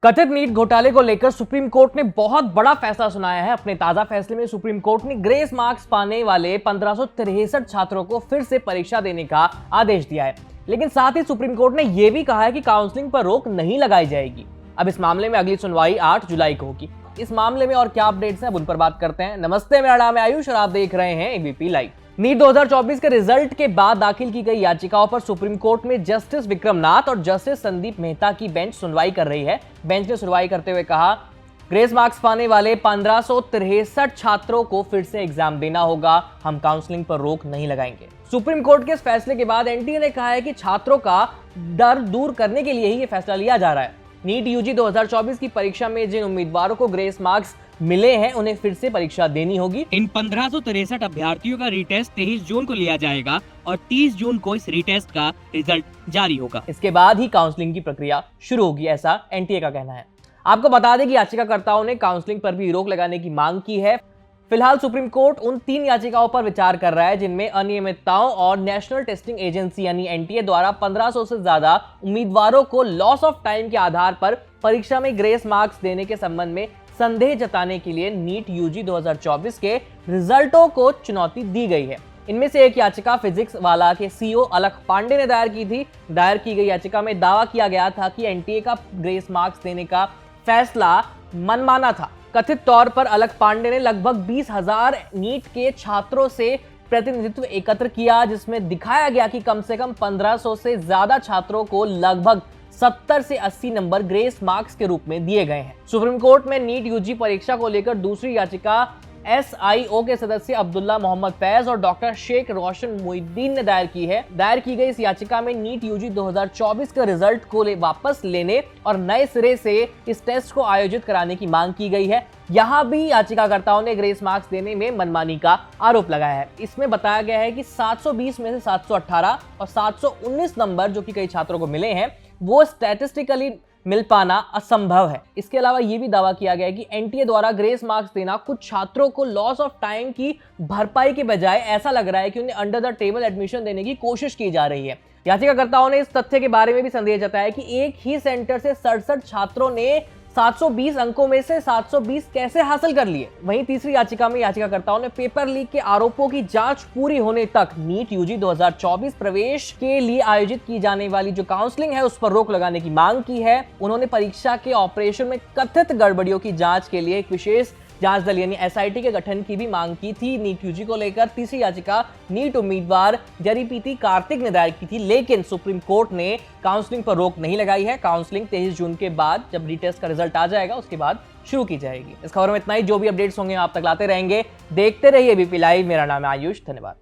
कथित नीट घोटाले को लेकर सुप्रीम कोर्ट ने बहुत बड़ा फैसला सुनाया है। अपने ताजा फैसले में सुप्रीम कोर्ट ने ग्रेस मार्क्स पाने वाले 1563 छात्रों को फिर से परीक्षा देने का आदेश दिया है। लेकिन साथ ही सुप्रीम कोर्ट ने यह भी कहा है कि काउंसलिंग पर रोक नहीं लगाई जाएगी। अब इस मामले में अगली सुनवाई 8 जुलाई को होगी। इस मामले में और क्या अपडेट्स हैं, उन पर बात करते हैं। नमस्ते, मेरा नाम है आयुष और आप देख रहे हैं एबीपी लाइव। नीट 2024 के रिजल्ट के बाद दाखिल की गई याचिकाओं पर सुप्रीम कोर्ट में जस्टिस विक्रम नाथ और जस्टिस संदीप मेहता की बेंच सुनवाई कर रही है। बेंच ने सुनवाई करते हुए कहा, ग्रेस मार्क्स पाने वाले 1563 छात्रों को फिर से एग्जाम देना होगा, हम काउंसलिंग पर रोक नहीं लगाएंगे। सुप्रीम कोर्ट के इस फैसले के बाद एनटीए ने कहा है कि छात्रों का डर दूर करने के लिए ही यह फैसला लिया जा रहा है। नीट यूजी 2024 की परीक्षा में जिन उम्मीदवारों को ग्रेस मार्क्स मिले हैं, उन्हें फिर से परीक्षा देनी होगी। इन 1563 अभ्यर्थियों का रीटेस्ट 23 जून को लिया जाएगा और 30 जून को इस रीटेस्ट का रिजल्ट जारी होगा। इसके बाद ही काउंसलिंग की प्रक्रिया शुरू होगी, ऐसा एनटीए का कहना है। आपको बता दें कि याचिकाकर्ताओं ने काउंसलिंग पर भी रोक लगाने की मांग की है। फिलहाल सुप्रीम कोर्ट उन 3 याचिकाओं पर विचार कर रहा है जिनमें अनियमितताओं और नेशनल टेस्टिंग एजेंसी यानी एनटीए द्वारा 1500 से ज्यादा उम्मीदवारों को लॉस ऑफ टाइम के आधार पर परीक्षा में ग्रेस मार्क्स देने के संबंध में संदेह जताने के लिए नीट यूजी 2024 के रिजल्टों को चुनौती दी गई है। इनमें से एक याचिका फिजिक्स वाला के सीईओ अलख पांडे ने दायर की थी। दायर की गई याचिका में दावा किया गया था कि एनटीए का ग्रेस मार्क्स देने का फैसला मनमाना था। कथित तौर पर अलख पांडे ने लगभग 20,000 नीट के छात्रों से प्रतिनिधित्व एकत्र किया, जिसमें दिखाया गया कि कम से कम 1500 से ज्यादा छात्रों को लगभग 70 से 80 नंबर ग्रेस मार्क्स के रूप में दिए गए हैं। सुप्रीम कोर्ट में नीट यूजी परीक्षा को लेकर दूसरी याचिका एसआईओ के सदस्य अब्दुल्ला मोहम्मद फैज और डॉक्टर शेख रोशन मोहिद्दीन ने दायर की है। दायर की गई इस याचिका में नीट यूजी 2024 के रिजल्ट को वापस लेने और नए सिरे से इस टेस्ट को आयोजित कराने की मांग की गई है। यहां भी याचिकाकर्ताओं ने ग्रेस मार्क्स देने में मनमानी का आरोप लगाया है। इसमें बताया गया है कि 720 में से 718 और 719 नंबर जो कि कई छात्रों को मिले हैं, वो स्टैटिस्टिकली मिल पाना असंभव है। इसके अलावा यह भी दावा किया गया है कि एनटीए द्वारा ग्रेस मार्क्स देना कुछ छात्रों को लॉस ऑफ टाइम की भरपाई के बजाय ऐसा लग रहा है कि उन्हें अंडर द टेबल एडमिशन देने की कोशिश की जा रही है। याचिकाकर्ताओं ने इस तथ्य के बारे में भी संदेह जताया कि एक ही सेंटर से 67 छात्रों ने 720 अंकों में से 720 कैसे हासिल कर लिए। वहीं तीसरी याचिका में याचिकाकर्ताओं ने पेपर लीक के आरोपों की जांच पूरी होने तक नीट यूजी 2024 प्रवेश के लिए आयोजित की जाने वाली जो काउंसलिंग है उस पर रोक लगाने की मांग की है। उन्होंने परीक्षा के ऑपरेशन में कथित गड़बड़ियों की जांच के लिए एक विशेष जांच दल यानी एसआईटी के गठन की भी मांग की थी। नीट यूजी को लेकर तीसरी याचिका नीट उम्मीदवार जरीपीती कार्तिक ने दायर की थी, लेकिन सुप्रीम कोर्ट ने काउंसलिंग पर रोक नहीं लगाई है। काउंसलिंग 23 जून के बाद जब रीटेस्ट का रिजल्ट आ जाएगा उसके बाद शुरू की जाएगी। इस खबर में इतना ही। जो भी अपडेट्स होंगे आप तक लाते रहेंगे। देखते रहिए एबीपी लाइव। मेरा नाम है आयुष। धन्यवाद।